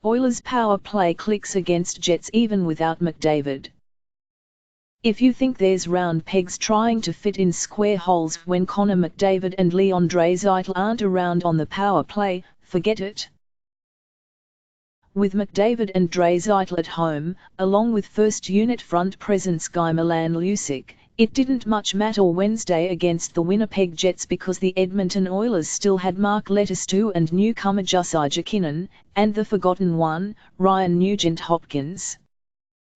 Oilers power play clicks against Jets even without McDavid. If you think there's round pegs trying to fit in square holes when Connor McDavid and Leon Draisaitl aren't around on the power play, forget it. With McDavid and Draisaitl at home, along with first unit front presence guy Milan Lucic, it didn't much matter Wednesday against the Winnipeg Jets because the Edmonton Oilers still had Mark Letestu and newcomer Jussi Jokinen, and the forgotten one, Ryan Nugent-Hopkins.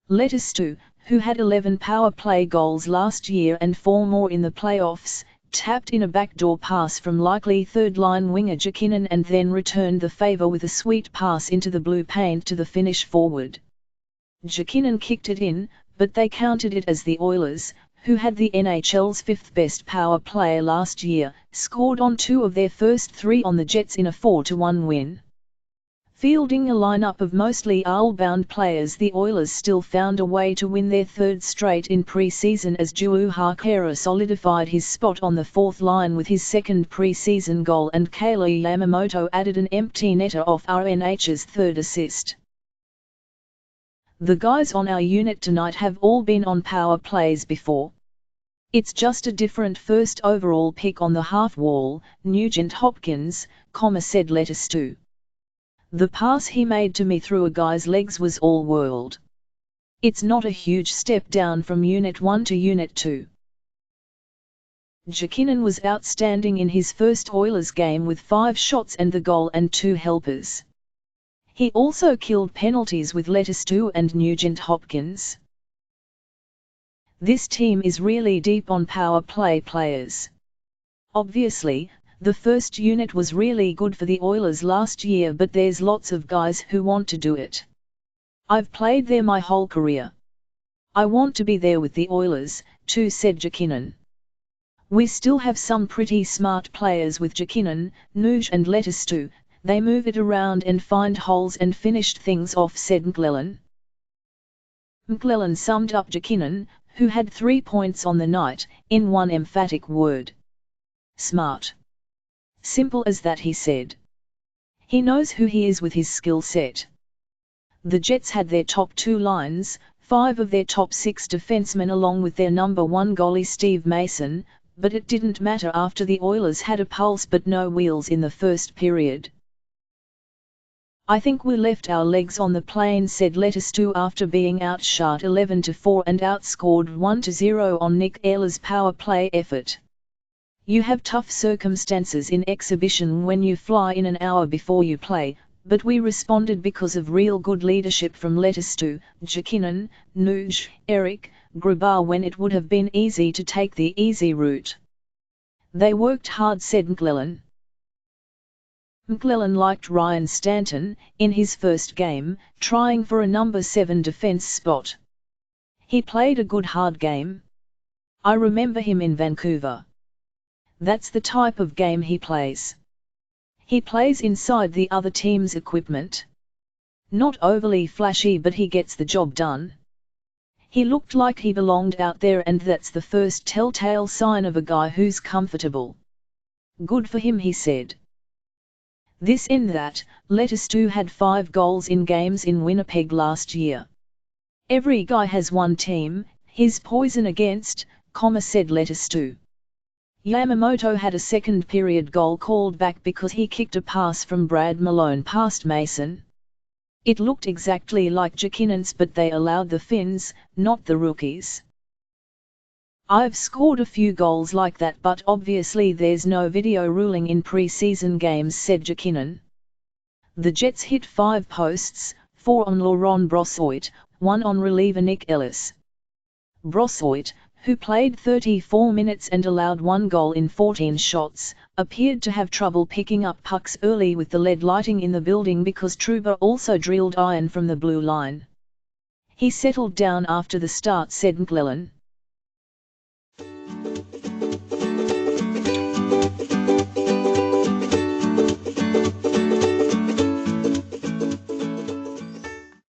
Letestu, who had 11 power play goals last year and 4 more in the playoffs, tapped in a backdoor pass from likely third-line winger Jokinen and then returned the favour with a sweet pass into the blue paint to the Finnish forward. Jokinen kicked it in, but they counted it as the Oilers, who had the NHL's 5th best power play last year, scored on 2 of their first 3 on the Jets in a 4-1 win. Fielding a lineup of mostly AHL-bound players, the Oilers still found a way to win their 3rd straight in pre-season as Juho Hakera solidified his spot on the 4th line with his 2nd pre-season goal and Kailer Yamamoto added an empty netter off RNH's 3rd assist. The guys on our unit tonight have all been on power plays before. It's just a different first overall pick on the half wall, Nugent-Hopkins, said Letestu. The pass he made to me through a guy's legs was all world. It's not a huge step down from Unit 1 to Unit 2. Jokinen was outstanding in his first Oilers game with 5 shots and the goal and 2 helpers. He also killed penalties with Letestu and Nugent-Hopkins. This team is really deep on power play players. Obviously, the first unit was really good for the Oilers last year, but there's lots of guys who want to do it. I've played there my whole career. I want to be there with the Oilers, too, said Jokinen. We still have some pretty smart players with Jokinen, Nuge and Letestu. They move it around and find holes and finished things off, said McLellan. McLellan summed up Jokinen, who had 3 points on the night, in one emphatic word. Smart. Simple as that, he said. He knows who he is with his skill set. The Jets had their top 2 lines, 5 of their top 6 defensemen along with their number 1 goalie Steve Mason, but it didn't matter after the Oilers had a pulse but no wheels in the first period. I think we left our legs on the plane, said Letestu after being outshot 11-4 and outscored 1-0 on Nick Ehlers' power play effort. You have tough circumstances in exhibition when you fly in an hour before you play, but we responded because of real good leadership from Letestu, Jokinen, Nuge, Eric, Grubauer when it would have been easy to take the easy route. They worked hard, said McLellan. McLellan liked Ryan Stanton, in his first game, trying for a number 7 defense spot. He played a good hard game. I remember him in Vancouver. That's the type of game he plays. He plays inside the other team's equipment. Not overly flashy, but he gets the job done. He looked like he belonged out there, and that's the first telltale sign of a guy who's comfortable. Good for him, he said. This in that, Letestu had 5 goals in games in Winnipeg last year. Every guy has one team, his poison against, said Letestu. Yamamoto had a second period goal called back because he kicked a pass from Brad Malone past Mason. It looked exactly like Jokinen's, but they allowed the Finns, not the rookies. I've scored a few goals like that, but obviously there's no video ruling in pre-season games, said Jokinen. The Jets hit 5 posts, 4 on Laurent Brossoit, 1 on reliever Nick Ehlers. Brossoit, who played 34 minutes and allowed 1 goal in 14 shots, appeared to have trouble picking up pucks early with the lead lighting in the building because Trouba also drilled iron from the blue line. He settled down after the start, said McLellan.